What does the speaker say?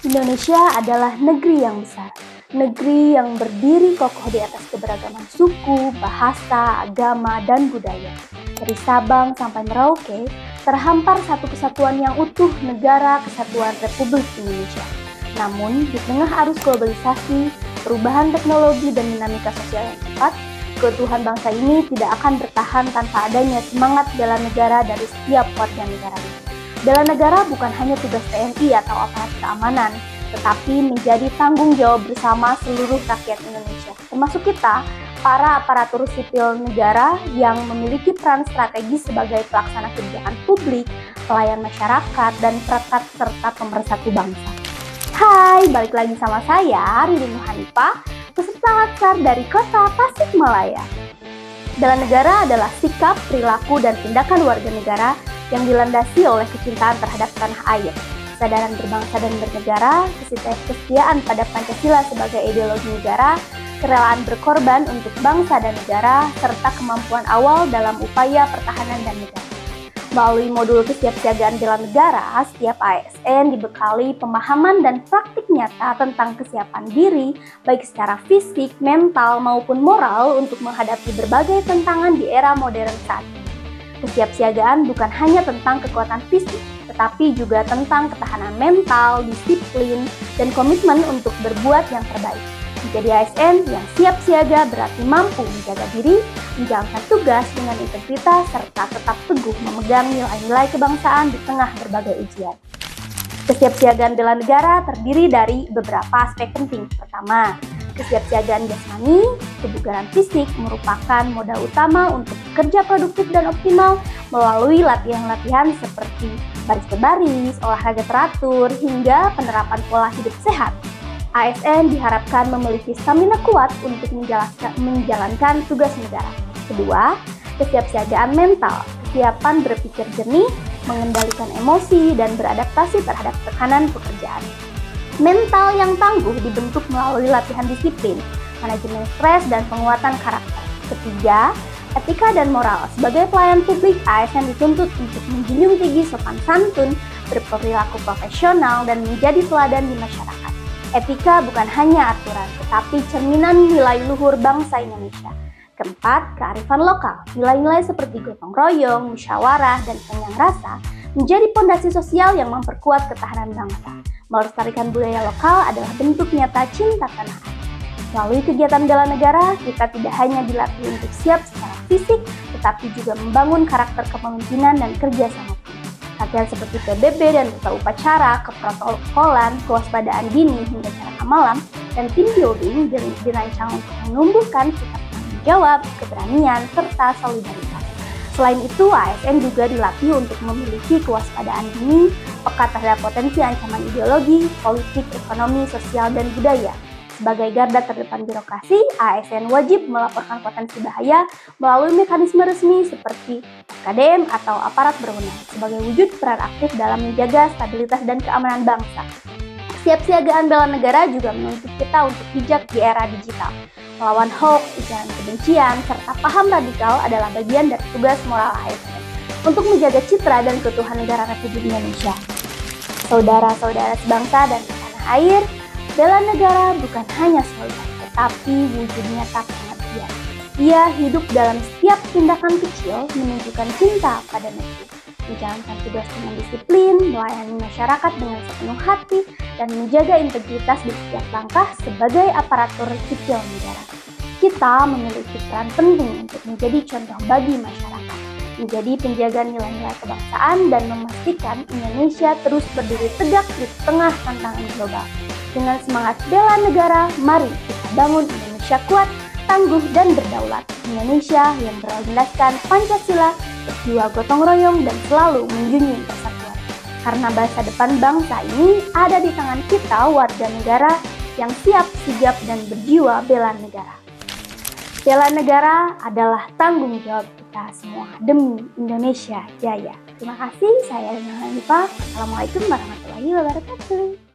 Indonesia adalah negeri yang besar, negeri yang berdiri kokoh di atas keberagaman suku, bahasa, agama, dan budaya. Dari Sabang sampai Merauke, terhampar satu kesatuan yang utuh, Negara Kesatuan Republik Indonesia. Namun, di tengah arus globalisasi, perubahan teknologi, dan dinamika sosial yang cepat, keutuhan bangsa ini tidak akan bertahan tanpa adanya semangat bela negara dari setiap warga negaranya. Bela negara bukan hanya tugas TNI atau aparat keamanan, tetapi menjadi tanggung jawab bersama seluruh rakyat Indonesia, termasuk kita, para aparatur sipil negara yang memiliki peran strategis sebagai pelaksana kebijakan publik, pelayan masyarakat, dan perekat serta pemersatu bangsa. Hai, balik lagi sama saya, Ririn Hanifah, peserta latsar dari kota Tasikmalaya. Bela negara adalah sikap, perilaku, dan tindakan warga negara yang dilandasi oleh kecintaan terhadap tanah air, kesadaran berbangsa dan bernegara, kesetiaan pada Pancasila sebagai ideologi negara, kerelaan berkorban untuk bangsa dan negara, serta kemampuan awal dalam upaya pertahanan dan negara. Melalui modul kesiapsiagaan bela negara, setiap ASN dibekali pemahaman dan praktik nyata tentang kesiapan diri, baik secara fisik, mental, maupun moral untuk menghadapi berbagai tantangan di era modern saat ini. Kesiapsiagaan bukan hanya tentang kekuatan fisik, tetapi juga tentang ketahanan mental, disiplin, dan komitmen untuk berbuat yang terbaik. Menjadi ASN yang siap siaga berarti mampu menjaga diri, menjalankan tugas dengan integritas, serta tetap teguh memegang nilai-nilai kebangsaan di tengah berbagai ujian. Kesiapsiagaan bela negara terdiri dari beberapa aspek penting. Pertama, kesiapsiagaan jasmani, kebugaran fisik merupakan modal utama untuk bekerja produktif dan optimal melalui latihan-latihan seperti baris berbaris, olahraga teratur, hingga penerapan pola hidup sehat. ASN diharapkan memiliki stamina kuat untuk menjalankan tugas negara. Kedua, kesiapsiagaan mental, kesiapan berpikir jernih, mengendalikan emosi, dan beradaptasi terhadap tekanan pekerjaan. Mental yang tangguh dibentuk melalui latihan disiplin, manajemen stres, dan penguatan karakter. Ketiga, etika dan moral. Sebagai pelayan publik, ASN dituntut untuk menjunjung tinggi sopan santun, berperilaku profesional, dan menjadi teladan di masyarakat. Etika bukan hanya aturan, tetapi cerminan nilai luhur bangsa Indonesia. Keempat, kearifan lokal. Nilai-nilai seperti gotong royong, musyawarah, dan penyang rasa menjadi pondasi sosial yang memperkuat ketahanan bangsa. Melestarikan budaya lokal adalah bentuk nyata cinta tanah air. Melalui kegiatan bela negara, kita tidak hanya dilatih untuk siap secara fisik, tetapi juga membangun karakter kepemimpinan dan kerjasama. Latihan seperti PBB dan tata upacara, keprotokolan, kewaspadaan dini, hingga cara amalan, dan team building dirancang untuk menumbuhkan sikap tanggung jawab, keberanian, serta solidaritas. Selain itu, ASN juga dilatih untuk memiliki kewaspadaan dini, peka terhadap potensi ancaman ideologi, politik, ekonomi, sosial, dan budaya. Sebagai garda terdepan birokrasi, ASN wajib melaporkan potensi bahaya melalui mekanisme resmi seperti FKDM atau aparat berwenang sebagai wujud peran aktif dalam menjaga stabilitas dan keamanan bangsa. Kesiapsiagaan bela negara juga menuntut kita untuk bijak di era digital. Melawan hoax, ujaran kebencian, serta paham radikal adalah bagian dari tugas moral ASN untuk menjaga citra dan keutuhan negara Republik Indonesia. Saudara-saudara sebangsa dan tanah air, bela negara bukan hanya slogan, tetapi wujud nyata pengabdian. Ia hidup dalam setiap tindakan kecil, menunjukkan cinta pada negeri, menjalankan tugas dengan disiplin, melayani masyarakat dengan sepenuh hati, dan menjaga integritas di setiap langkah sebagai aparatur sipil negara. Kita memiliki peran penting untuk menjadi contoh bagi masyarakat, menjadi penjaga nilai-nilai kebangsaan, dan memastikan Indonesia terus berdiri tegak di tengah tantangan global. Dengan semangat bela negara, mari kita bangun Indonesia kuat, tangguh, dan berdaulat. Indonesia yang berlandaskan Pancasila, berjiwa gotong royong, dan selalu menjunjung persatuan. Karena masa depan bangsa ini ada di tangan kita, warga negara yang siap, sigap, dan berjiwa bela negara. Bela negara adalah tanggung jawab kita semua demi Indonesia Jaya. Terima kasih, saya Ririn Hanifah. Assalamualaikum warahmatullahi wabarakatuh.